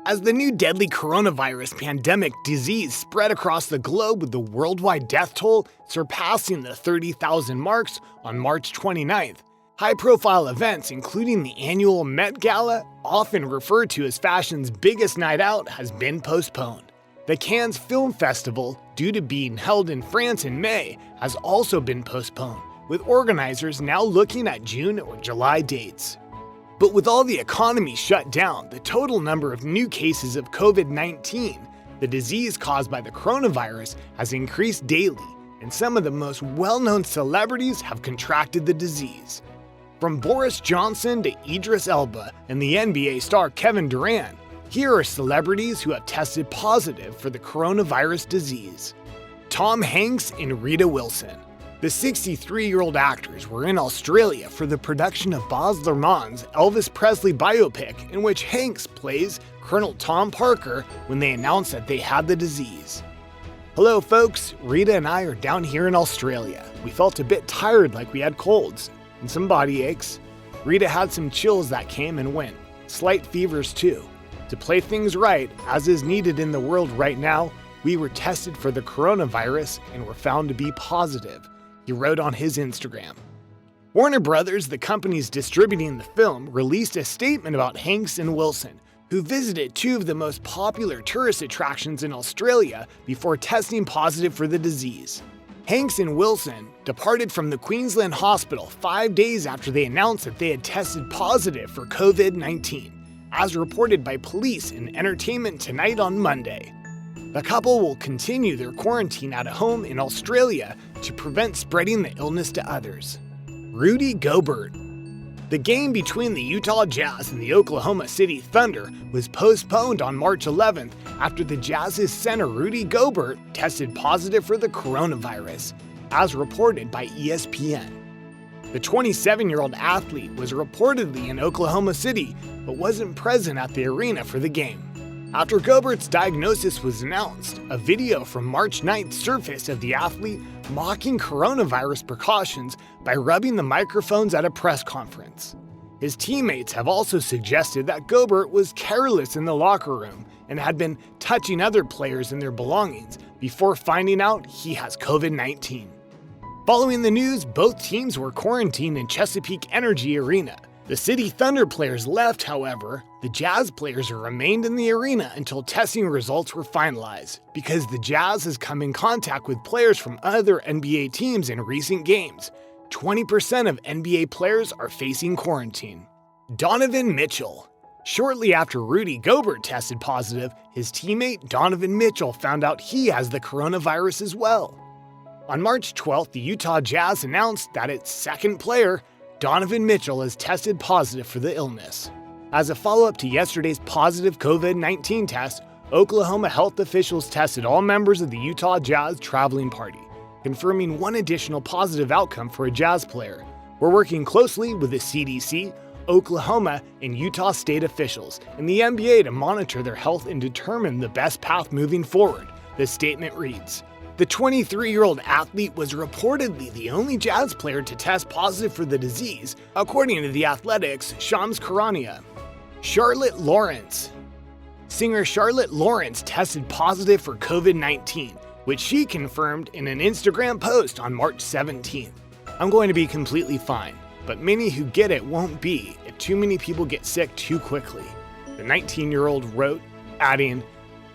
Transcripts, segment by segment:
As the new deadly coronavirus pandemic disease spread across the globe with the worldwide death toll surpassing the 30,000 marks on March 29th, high-profile events including the annual Met Gala, often referred to as fashion's biggest night out, has been postponed. The Cannes Film Festival, due to being held in France in May, has also been postponed, with organizers now looking at June or July dates. But with all the economy shut down, the total number of new cases of COVID-19, the disease caused by the coronavirus, has increased daily, and some of the most well-known celebrities have contracted the disease. From Boris Johnson to Idris Elba and the NBA star Kevin Durant, here are celebrities who have tested positive for the coronavirus disease. Tom Hanks and Rita Wilson. The 63-year-old actors were in Australia for the production of Baz Luhrmann's Elvis Presley biopic, in which Hanks plays Colonel Tom Parker when they announced that they had the disease. Hello folks, Rita and I are down here in Australia. We felt a bit tired, like we had colds and some body aches. Rita had some chills that came and went, slight fevers too. To play things right, as is needed in the world right now, we were tested for the coronavirus and were found to be positive, he wrote on his Instagram. Warner Brothers, the companies distributing the film, released a statement about Hanks and Wilson, who visited two of the most popular tourist attractions in Australia before testing positive for the disease. Hanks and Wilson departed from the Queensland hospital 5 days after they announced that they had tested positive for COVID-19, as reported by police in Entertainment Tonight on Monday. The couple will continue their quarantine at home in Australia to prevent spreading the illness to others. Rudy Gobert. The game between the Utah Jazz and the Oklahoma City Thunder was postponed on March 11th after the Jazz's center Rudy Gobert tested positive for the coronavirus, as reported by ESPN. The 27-year-old athlete was reportedly in Oklahoma City, but wasn't present at the arena for the game. After Gobert's diagnosis was announced, a video from March 9th surfaced of the athlete mocking coronavirus precautions by rubbing the microphones at a press conference. His teammates have also suggested that Gobert was careless in the locker room and had been touching other players and their belongings before finding out he has COVID-19. Following the news, both teams were quarantined in Chesapeake Energy Arena. The City Thunder players left, however. The Jazz players remained in the arena until testing results were finalized, because the Jazz has come in contact with players from other NBA teams in recent games. 20% of NBA players are facing quarantine. Donovan Mitchell. Shortly after Rudy Gobert tested positive, his teammate Donovan Mitchell found out he has the coronavirus as well. On March 12th, the Utah Jazz announced that its second player, Donovan Mitchell, has tested positive for the illness. As a follow-up to yesterday's positive COVID-19 test, Oklahoma health officials tested all members of the Utah Jazz traveling party, confirming one additional positive outcome for a Jazz player. We're working closely with the CDC, Oklahoma, and Utah state officials and the NBA to monitor their health and determine the best path moving forward, the statement reads. The 23-year-old athlete was reportedly the only Jazz player to test positive for the disease, according to The Athletic's Shams Charania. Charlotte Lawrence. Singer Charlotte Lawrence tested positive for COVID-19, which she confirmed in an Instagram post on March 17th. I'm going to be completely fine, but many who get it won't be if too many people get sick too quickly, the 19-year-old wrote, adding,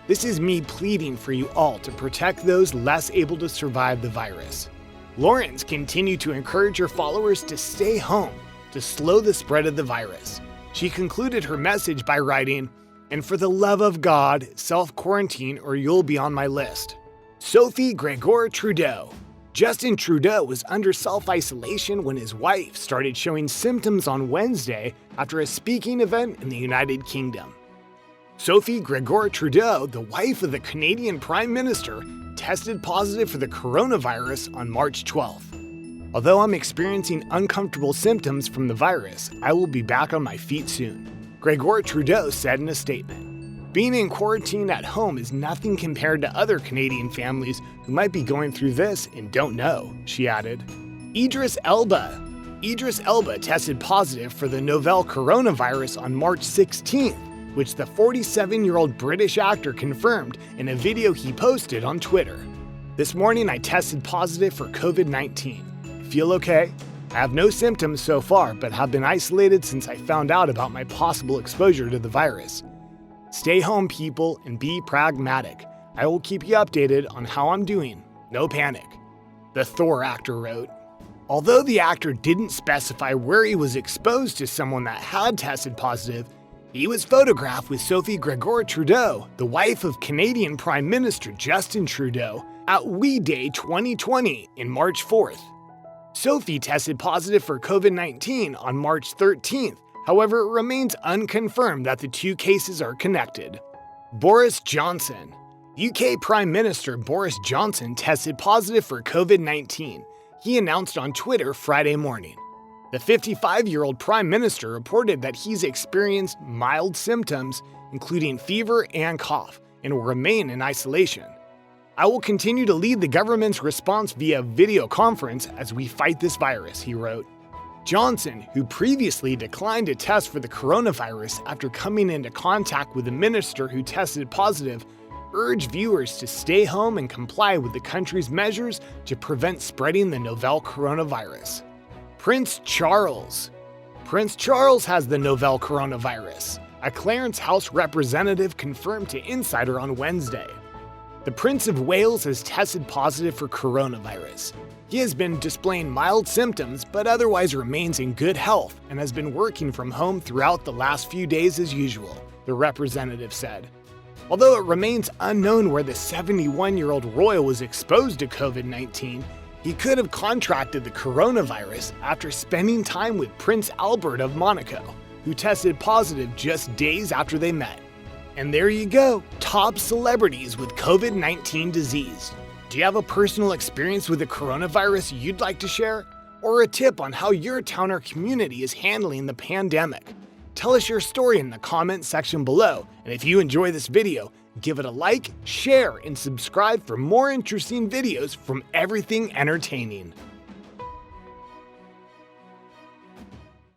"This is me pleading for you all to protect those less able to survive the virus." Lawrence continued to encourage her followers to stay home to slow the spread of the virus. She concluded her message by writing, "And for the love of God, self-quarantine or you'll be on my list." Sophie Gregor Trudeau. Justin Trudeau was under self-isolation when his wife started showing symptoms on Wednesday after a speaking event in the United Kingdom. Sophie Gregor Trudeau, the wife of the Canadian Prime Minister, tested positive for the coronavirus on March 12th. "Although I'm experiencing uncomfortable symptoms from the virus, I will be back on my feet soon," Gregor Trudeau said in a statement. "Being in quarantine at home is nothing compared to other Canadian families who might be going through this and don't know," she added. Idris Elba. Idris Elba tested positive for the novel coronavirus on March 16th. which the 47-year-old British actor confirmed in a video he posted on Twitter. "This morning I tested positive for COVID-19. I feel okay. I have no symptoms so far, but have been isolated since I found out about my possible exposure to the virus. Stay home, people, and be pragmatic. I will keep you updated on how I'm doing. No panic," the Thor actor wrote. Although the actor didn't specify where he was exposed to someone that had tested positive, he was photographed with Sophie Grégoire Trudeau, the wife of Canadian Prime Minister Justin Trudeau, at We Day 2020 in March 4th. Sophie tested positive for COVID-19 on March 13th, however it remains unconfirmed that the two cases are connected. Boris Johnson. UK Prime Minister Boris Johnson tested positive for COVID-19, he announced on Twitter Friday morning. The 55-year-old Prime Minister reported that he's experienced mild symptoms, including fever and cough, and will remain in isolation. "I will continue to lead the government's response via video conference as we fight this virus," he wrote. Johnson, who previously declined a test for the coronavirus after coming into contact with a minister who tested positive, urged viewers to stay home and comply with the country's measures to prevent spreading the novel coronavirus. Prince Charles. Prince Charles has the novel coronavirus, a Clarence House representative confirmed to Insider on Wednesday. The Prince of Wales has tested positive for coronavirus. He has been displaying mild symptoms but otherwise remains in good health and has been working from home throughout the last few days as usual, the representative said. Although it remains unknown where the 71-year-old royal was exposed to COVID-19, he could have contracted the coronavirus after spending time with Prince Albert of Monaco, who tested positive just days after they met. And there you go, top celebrities with COVID-19 disease. Do you have a personal experience with the coronavirus you'd like to share? Or a tip on how your town or community is handling the pandemic? Tell us your story in the comment section below, and if you enjoy this video, give it a like, share, and subscribe for more interesting videos from Everything Entertaining.